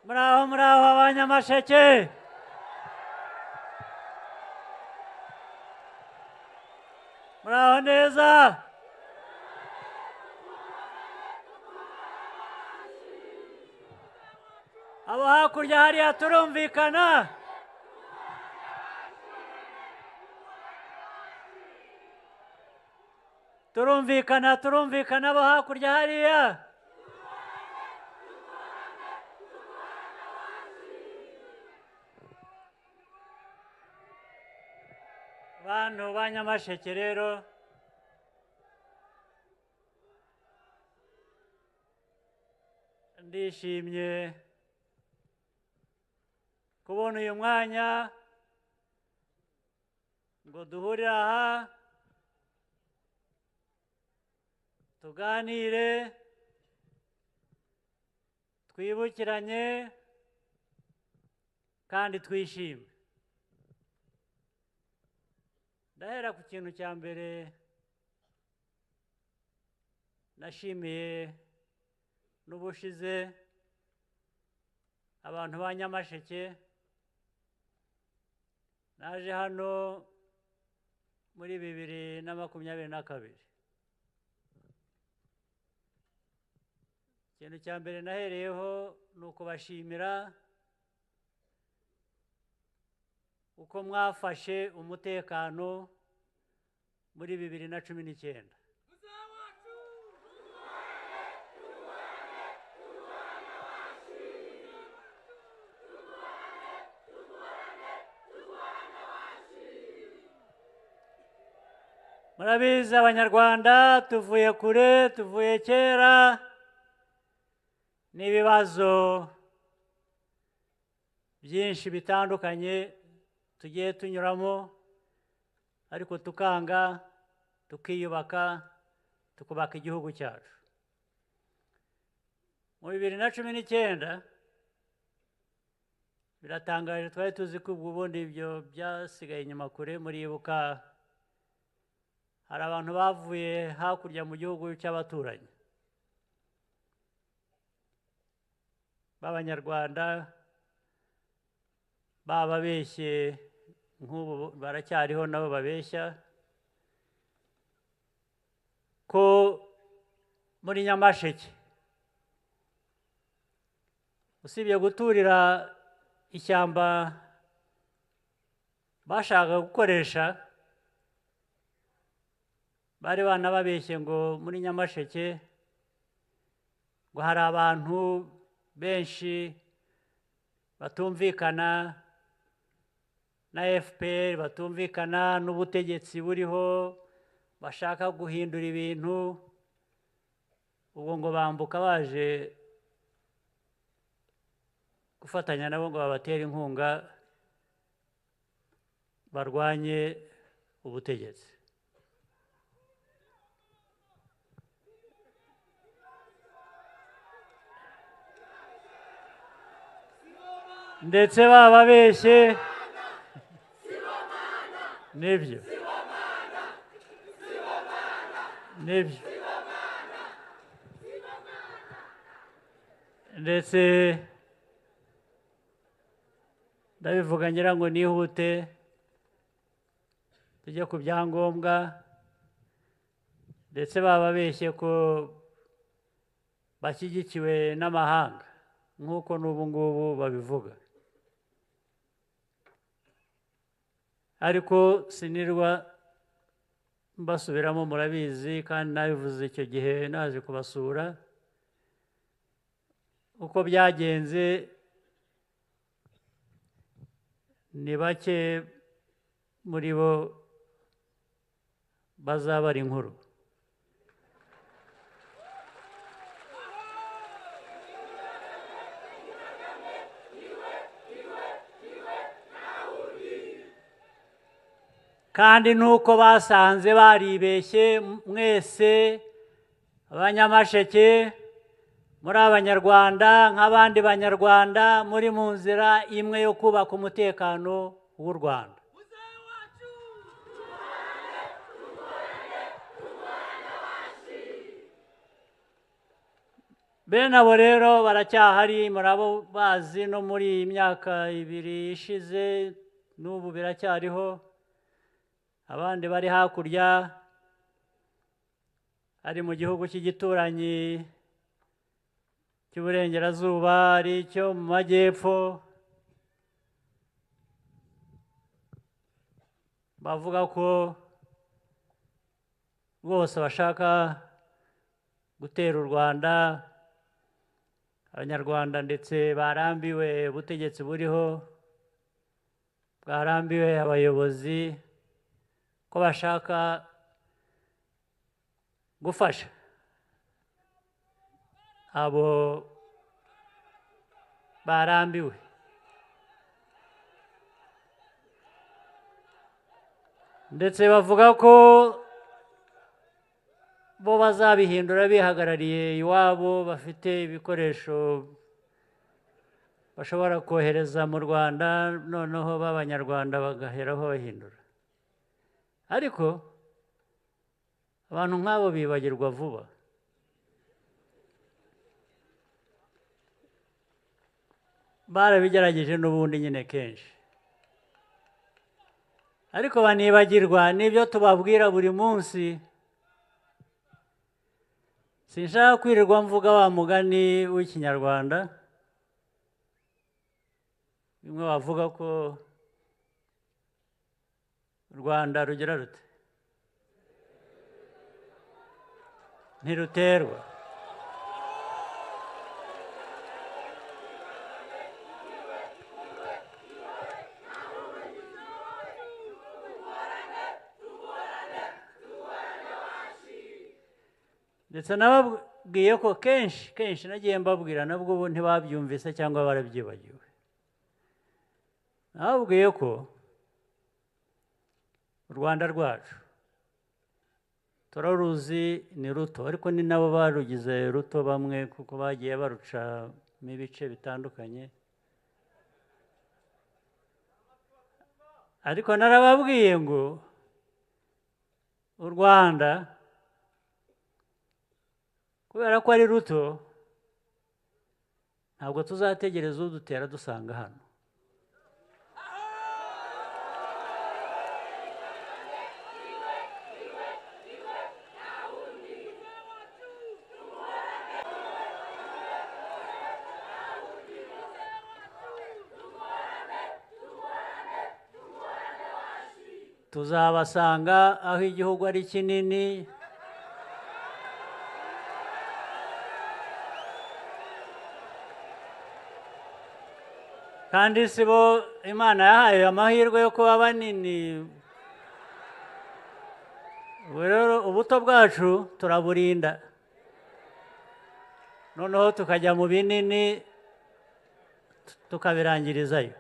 muraho abanyamasheke. Muraho neza. Abo hakurya hariya turumvikana. Turumvikana abo hakurya hariya. Bantu banyamasheke rero, ndishimye kubona uyu mwanya ngo duhurire aha tuganire, twibukiranye kandi twishime. Ndahera ku kintu cya mbere nashimiye n'ubushize abantu ba Nyamasheke. Naje hano muri 2022. Ikintu cya mbere nahereyeho ni ukubashimira uko mwafashe umutekano muri 2019. Murabizi abanyarwanda tuvuye kure, tuvuye kera n'ibibazo byinshi bitandukanye tugiye tunyuramo, ariko tukanga, tukiyubaka, tukubaka igihugu cyacu. Mu 2019 biratangaje, twari tuzi ko ubundi ibyo byasigaye inyuma kure. Muribuka hari abantu bavuye hakurya mu gihugu cy'abaturanyi b'abanyarwanda, bababeshye, nk'ubu baracyariho nabo babeshya ko muri Nyamasheke usibye guturira ishyamba bashaka gukoresha, bari banababeshye ngo muri Nyamasheke ngo hari abantu benshi batumvikana na FPR, batumvikana n'ubutegetsi buriho, bashaka guhindura ibintu. Ubwo ngo bambuka baje gufatanya nabo ngo babatere inkunga barwanye ubutegetsi. Ndetse bababeshye nibyo ndetse ndabivuga ngira ngo nihute tujye ku byangombwa. Ndetse bababeshye ko bashyigikiwe n'amahanga nk'uko n'ubu ngubu babivuga, ariko sinirwa mbasubiramo, murabizi kandi nabivuze icyo gihe naje kubasura. Uko byagenze ni bake muri bo bazabara inkuru. Kandi nuko basanze baribeshye mwese abanyamasheke, muri abanyarwanda nk'abandi banyarwanda, muri mu nzira imwe yo kubaka umutekano w'u Rwanda. bene abo rero baracyahari, murabo bazi no muri iyi myaka ibiri ishize n'ubu biracyariho, abandi bari hakurya, ari mu gihugu cy'igituranyi cy'uburengerazuba, ari icyo mu majyepfo, bavuga ko rwose bashaka gutera u Rwanda, abanyarwanda ndetse barambiwe ubutegetsi buriho, bwarambiwe abayobozi, ko bashaka gufasha abo barambiwe. Ndetse bavuga ko bo bazabihindura bihagarariye iwabo, bafite ibikoresho bashobora kohereza mu Rwanda, noneho b'Abanyarwanda bagaheraho bahindura. Ariko abantu nk'abo bibagirwa vuba. Barabigerageje n'ubundi nyine kenshi, ariko banibagirwa n'ibyo tubabwira buri munsi. Sinshaka kwirirwa mvuga wa mugani w'ikinyarwanda, bimwe bavuga ko u Rwanda rugira rute, ntiruterwa. Ndetse nababwiye ko kenshi nagiye mbabwira, nabwo ubu ntibabyumvise cyangwa barabyibagiwe. Nababwiye ko u Rwanda rwacu turaruzi ni ruto, ariko ni nabo barugize ruto bamwe, kuko bagiye barucamo ibice bitandukanye. Ariko narababwiye ngo u Rwanda kubera ko ari ruto, ntabwo tuzategereza udutera dusanga hano. Tuzabasanga aho igihugu ari kinini, kandi si bo Imana yahaye amahirwe yo kuba banini. Ubu rero ubuto bwacu turaburinda, noneho tukajya mu binini tukabirangirizayo.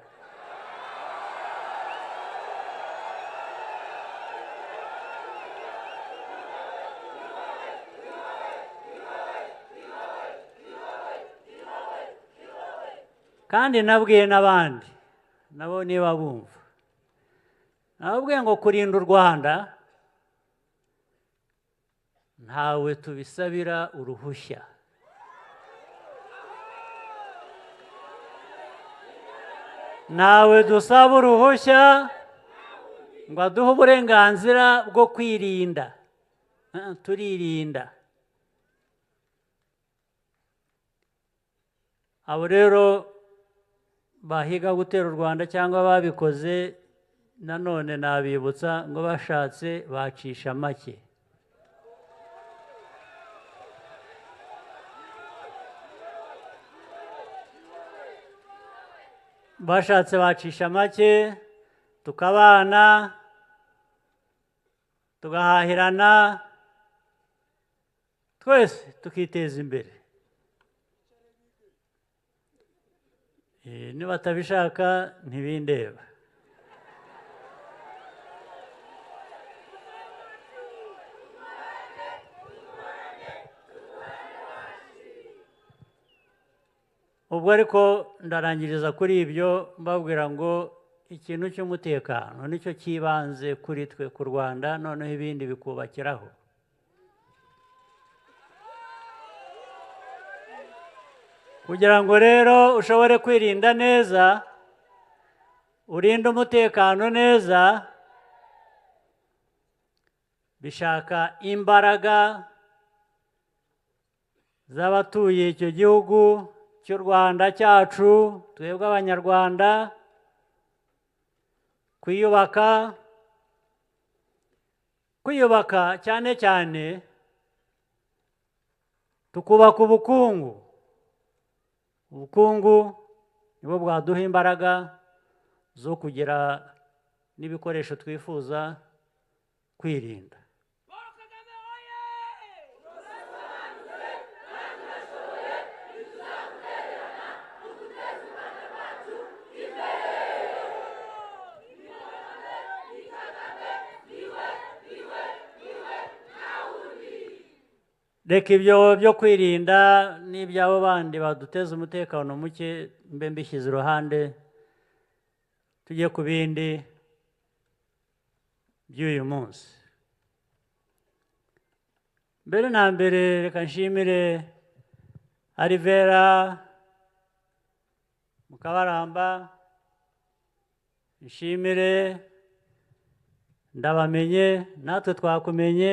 Kandi nabwiye n'abandi nabo niba bumva, nababwiye ngo kurinda u Rwanda ntawe tubisabira uruhushya. Ntawe dusaba uruhushya ngo aduhe uburenganzira bwo kwirinda. Turirinda. Abo rero bahiga gutera u Rwanda cyangwa babikoze, nanone nabibutsa ngo bashatse bacisha make. Bashatse bacisha make, tukabana, tugahahirana, twese tukiteza imbere. Niba batabishaka ntibindeba. Ubwo ariko ndarangiriza kuri ibyo mbabwira ngo ikintu cy'umutekano nicyo kibanze kuri twe ku Rwanda, noneho ibindi bikubakiraho. kugira ngo rero ushobore kwirinda neza, urinde umutekano neza, bishaka imbaraga z'abatuye icyo gihugu cy'u Rwanda cyacu, twebwe Abanyarwanda, kwiyubaka cyane cyane tukubaka ubukungu. Ubukungu nibwo bwaduha imbaraga zo kugira n'ibikoresho twifuza kwirinda. Reka ibyo byo kwirinda n'iby'abo bandi baduteza umutekano muke mbe mbishyize iruhande, tujye ku bindi by'uyu munsi. Mbere na mbere reka nshimire Alivera Mukabaramba, nshimire Ndabamenye, natwe twakumenye.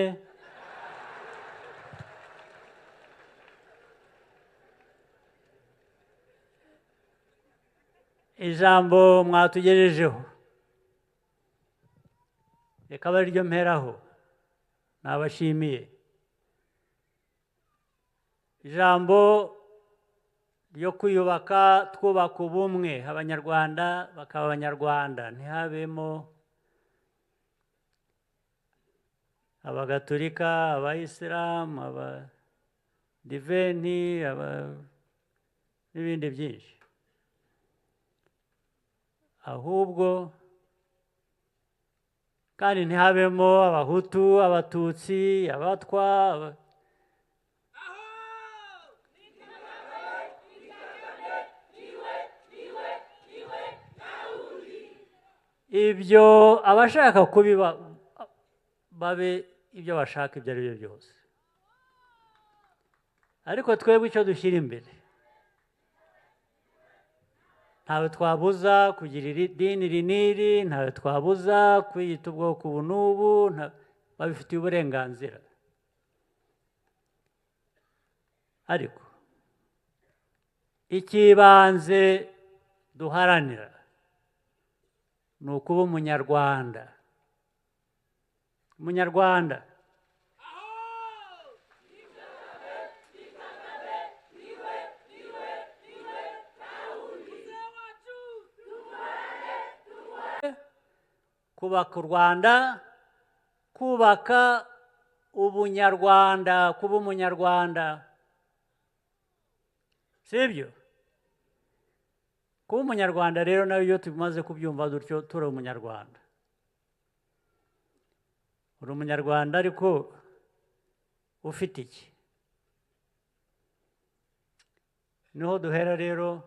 Ijambo mwatugejejeho reka abe ariryo mperaho, nabashimiye. Ijambo ryo kwiyubaka, twubaka ubumwe, Abanyarwanda bakaba Abanyarwanda, ntihabemo Abagatolika, Abayisilamu, Abadiventi, n'ibindi byinshi, ahubwo kandi ntihabemo Abahutu, Abatutsi, Abatwa. Ibyo abashaka kubiba babe ibyo bashaka, ibyo ari byo byose, ariko twebwe icyo dushyira imbere, ntawe twabuza kugira idini iri n'iri, ntawe twabuza kwiyita ubwoko ubu n'ubu, babifitiye uburenganzira, ariko icy'ibanze duharanira ni ukuba Umunyarwanda. Umunyarwanda kubaka u Rwanda, kubaka ubunyarwanda, kuba Umunyarwanda, sibyo? Kuba Umunyarwanda rero nawe iyo tumaze kubyumva dutyo, turi Umunyarwanda. Uri Umunyarwanda ariko ufite iki? Niho duhera rero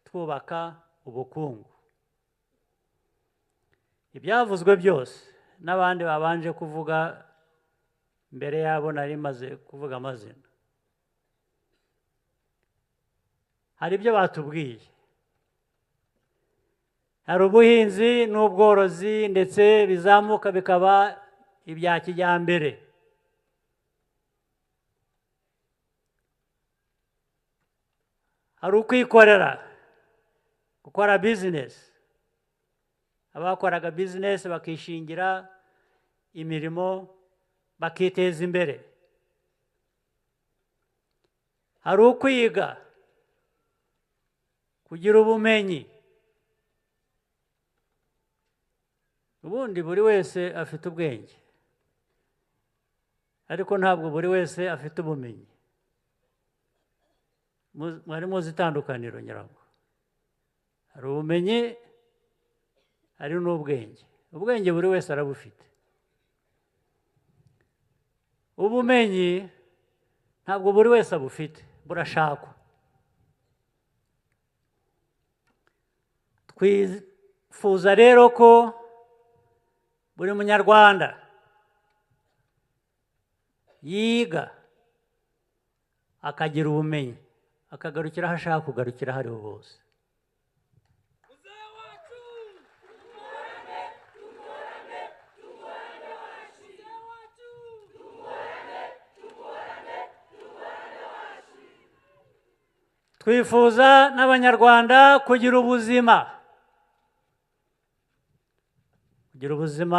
twubaka ubukungu. Ibyavuzwe byose n'abandi babanje kuvuga mbere yabo, nari maze kuvuga amazina, hari ibyo batubwiye. Hari ubuhinzi n'ubworozi ndetse bizamuka bikaba ibya kijyambere. Hari ukwikorera, gukora bizinesi, abakoraga bizinesi bakishingira imirimo bakiteza imbere. Hari ukwiga, kugira ubumenyi. Ubundi buri wese afite ubwenge, ariko ntabwo buri wese afite ubumenyi. Mwari muzi itandukaniro nyirango. Hari ubumenyi, hari n'ubwenge. Ubwenge buri wese arabufite. Ubumenyi ntabwo buri wese abufite, burashakwa. Twifuza rero ko buri Munyarwanda yiga akagira ubumenyi, akagarukira aho ashaka kugarukira aho ariho hose. Twifuza n'Abanyarwanda kugira ubuzima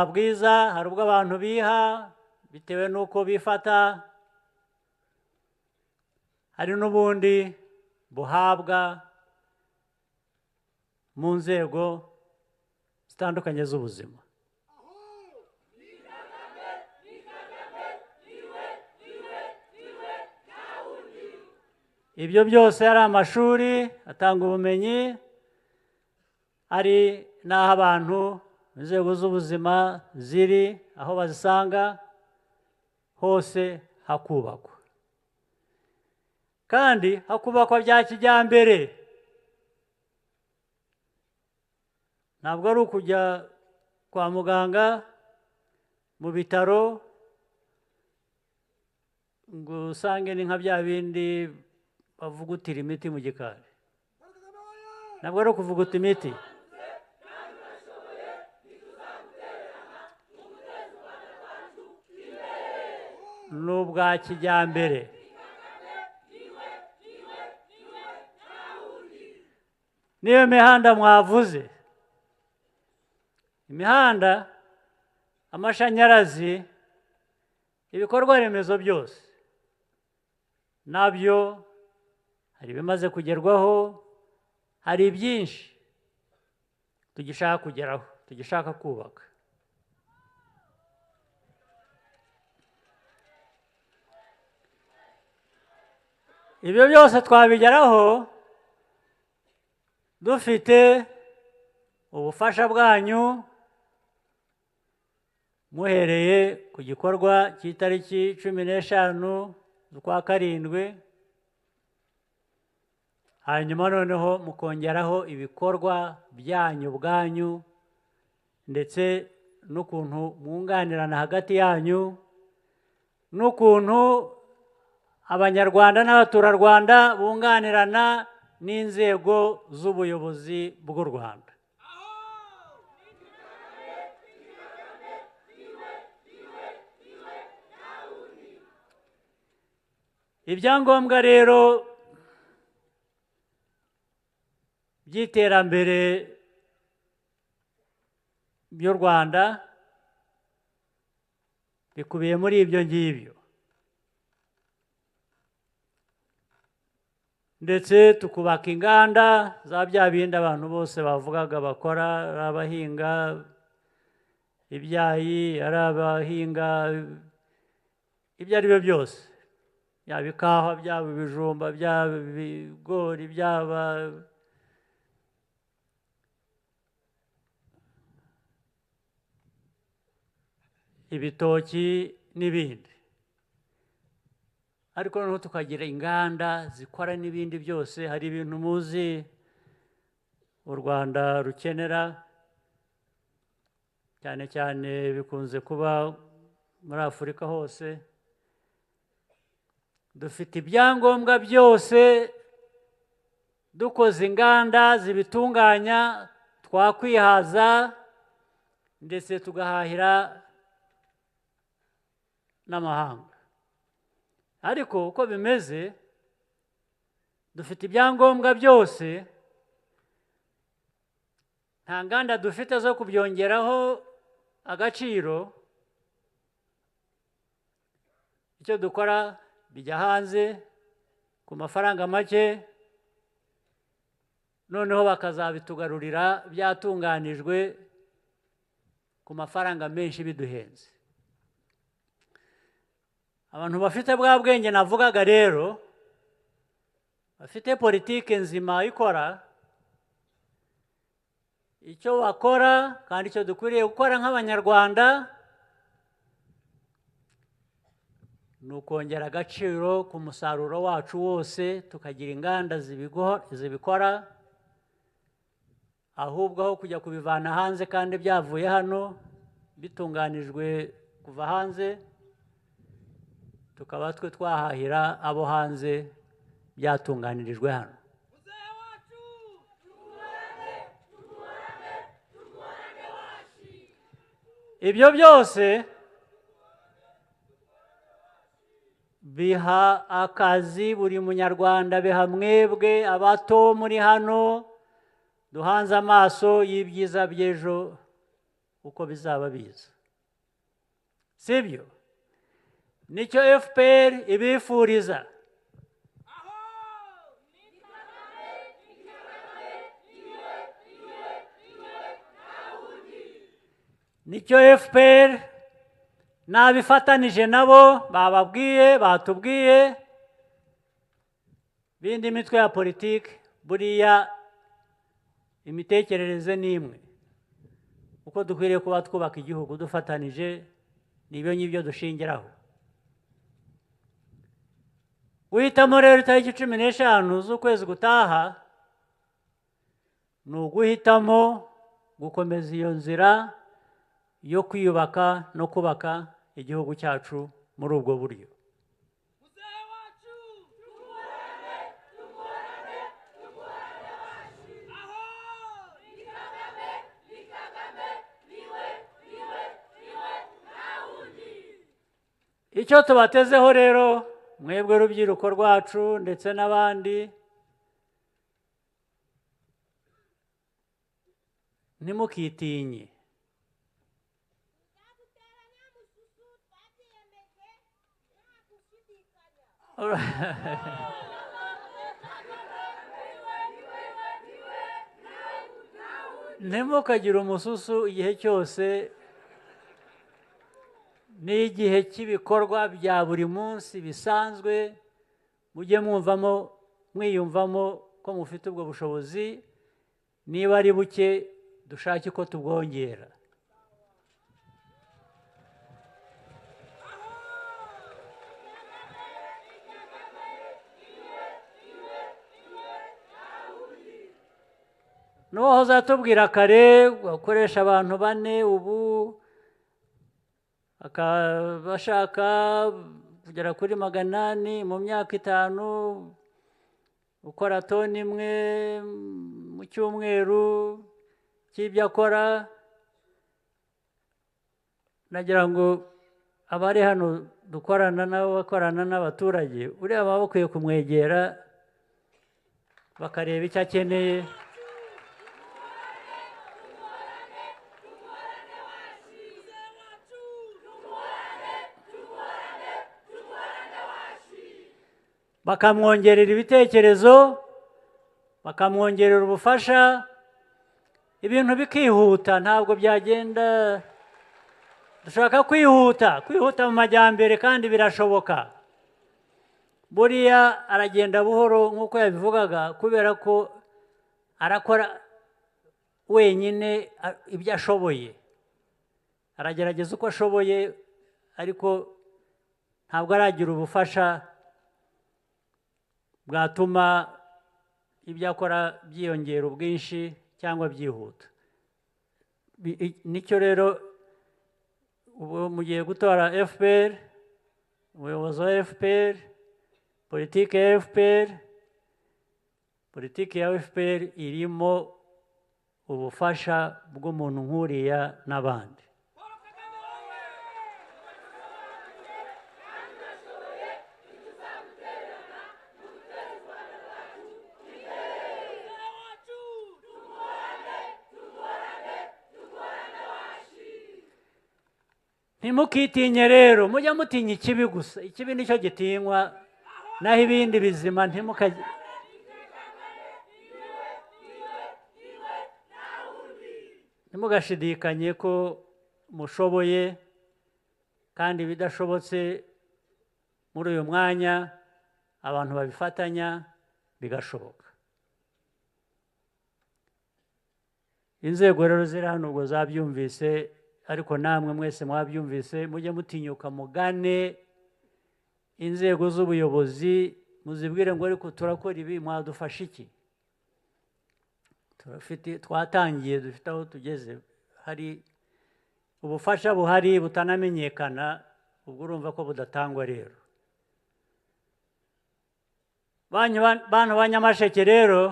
bwiza. Hari ubwo abantu biha bitewe n'uko bifata, hari n'ubundi buhabwa mu nzego zitandukanye z'ubuzima. Ibyo byose ari amashuri atanga ubumenyi, ari n'aho abantu inzego z'ubuzima ziri, aho bazisanga hose hakubakwa, kandi hakubakwa bya kijyambere. Ntabwo ari ukujya kwa muganga mu bitaro ngo usange ni nka bya bindi bavugutira imiti mu gikari. Ntabwo ari ukuvuguta imiti. Ni ubwa kijyambere. Niyo mihanda mwavuze, imihanda, amashanyarazi, ibikorwa remezo byose nabyo hari ibimaze kugerwaho, hari byinshi tugishaka kugeraho, tugishaka kubaka. Ibyo byose twabigeraho dufite ubufasha bwanyu, muhereye ku gikorwa cy'itariki 15 z'ukwa karindwi, hanyuma noneho mukongeraho ibikorwa byanyu ubwanyu, ndetse n'ukuntu mwunganirana hagati yanyu, n'ukuntu Abanyarwanda n'abaturarwanda bunganirana n'inzego z'ubuyobozi bw'u Rwanda. Ibyangombwa rero by'iterambere by'u Rwanda bikubiye muri ibyo ngibyo, ndetse tukubaka inganda za bya bindi abantu bose bavugaga bakora, ari abahinga ibyayi, ari abahinga ibyo ari byo byose, byaba ikawa, byaba ibijumba, byaba ibigori, byaba ibitoki n'ibindi. Ariko noneho tukagira inganda zikora n'ibindi byose. Hari ibintu muzi u Rwanda rukenera, cyane cyane bikunze kuba muri Afurika hose. Dufite ibyangombwa byose, dukoze inganda zibitunganya, twakwihaza ndetse tugahahira n'amahanga. Ariko uko bimeze, dufite ibyangombwa byose, nta nganda dufite zo kubyongeraho agaciro. Icyo dukora bijya hanze ku mafaranga make, noneho bakazabitugarurira byatunganijwe ku mafaranga menshi biduhenze. Abantu bafite bwa bwenge navugaga rero, bafite politike nzima ikora, icyo bakora kandi icyo dukwiriye gukora nk'Abanyarwanda ni ukongera agaciro ku musaruro wacu wose, tukagira inganda zibikora, ahubwo aho kujya kubivana hanze kandi byavuye hano bitunganijwe kuva hanze, tukaba twe twahahira abo hanze byatunganirijwe hano. Ibyo byose biha akazi buri munyarwanda, biha mwebwe abato muri hano duhanze amaso y'ibyiza by'ejo uko bizaba biza, sibyo? Nicyo FPR ibifuriza. Nicyo FPR nabifatanije nabo bababwiye, batubwiye, bindi mitwe ya politiki buriya imitekerereze ni imwe, uko dukwiriye kuba twubaka igihugu dufatanije, nibyo ngibyo dushingiraho. Guhitamo rero itariki 15 z'ukwezi gutaha ni uguhitamo gukomeza iyo nzira yo kwiyubaka no kubaka igihugu cyacu muri ubwo buryo. Icyo tubatezeho rero mwebwe rubyiruko rwacu ndetse n'abandi, ntimukitinye. Ntimukagire umususu igihe cyose, n'igihe cy'ibikorwa bya buri munsi bisanzwe, mujye mwiyumvamo ko mufite ubwo bushobozi, niba ari buke dushake ko tubwongera. N'uwahoze atubwira kare gukoresha abantu 4 ubu bashaka kugera kuri 800 mu myaka 5, ukora toni 1 mu cyumweru cy'ibyo akora. Nagira ngo abari hano dukorana nabo, bakorana n'abaturage, uriya baba bakwiye kumwegera bakareba icyo akeneye. Bakamwongerera ibitekerezo, bakamwongerera ubufasha, ibintu bikihuta. Ntabwo byagenda, dushaka kwihuta mu majyambere kandi birashoboka. Buriya aragenda buhoro nk'uko yabivugaga, kubera ko arakora wenyine ibyo ashoboye, aragerageza uko ashoboye, ariko ntabwo aragira ubufasha bwatuma ibyo akora byiyongera ubwinshi cyangwa byihuta. Nicyo rero ubu mugiye gutora FPR, umuyobozi wa FPR, politiki ya FPR. Politiki ya FPR irimo ubufasha bw'umuntu nk'uriya n'abandi. Ntimukitinye rero, mujya mutinya ikibi gusa. Ikibi nicyo gitinywa, naho ibindi bizima ntimugashidikanye ko mushoboye, kandi bidashobotse muri uyu mwanya abantu babifatanya bigashoboka. Inzego rero ziri hano ubwo zabyumvise, ariko namwe mwese mwabyumvise, mujye mutinyuka mugane inzego z'ubuyobozi, muzibwire ngo ariko turakora ibi, mwadufasha iki? Twatangiye, dufite aho tugeze, hari ubufasha buhari butanamenyekana, ubwo urumva ko budatangwa rero. bantu ba Nyamasheke rero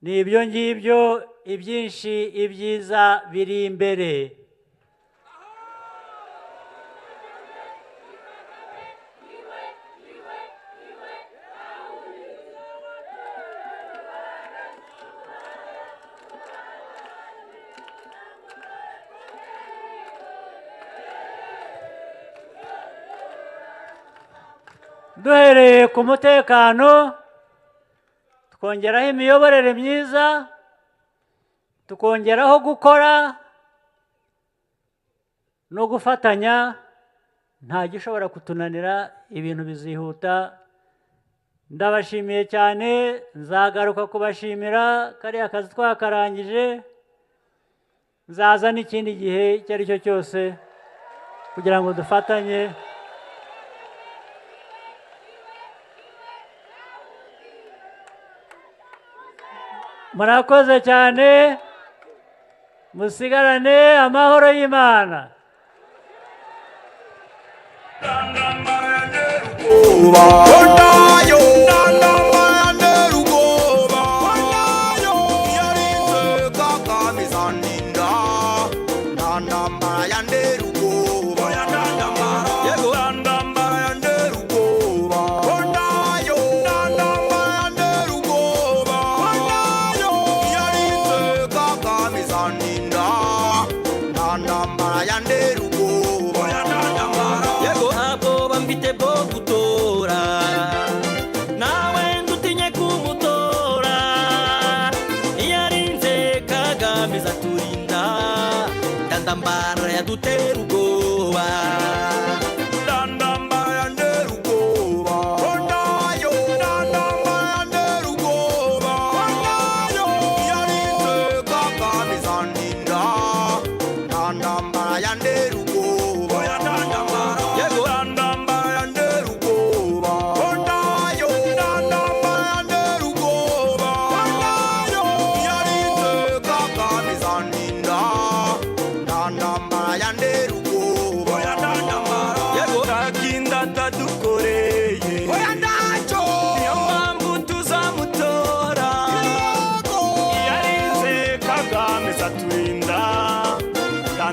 ni ibyo ngibyo, ibyinshi ibyiza biri imbere. Duhereye ku mutekano, tukongeraho imiyoborere myiza, tukongeraho gukora no gufatanya, nta gishobora kutunanira, ibintu bizihuta. Ndabashimiye cyane, nzagaruka kubashimira, kariya kazi twakarangije, nzaza n'ikindi gihe icyo ari cyo cyose kugira ngo dufatanye. Murakoze cyane, musigarane amahoro y'Imana.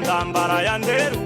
Ndambara ya nderu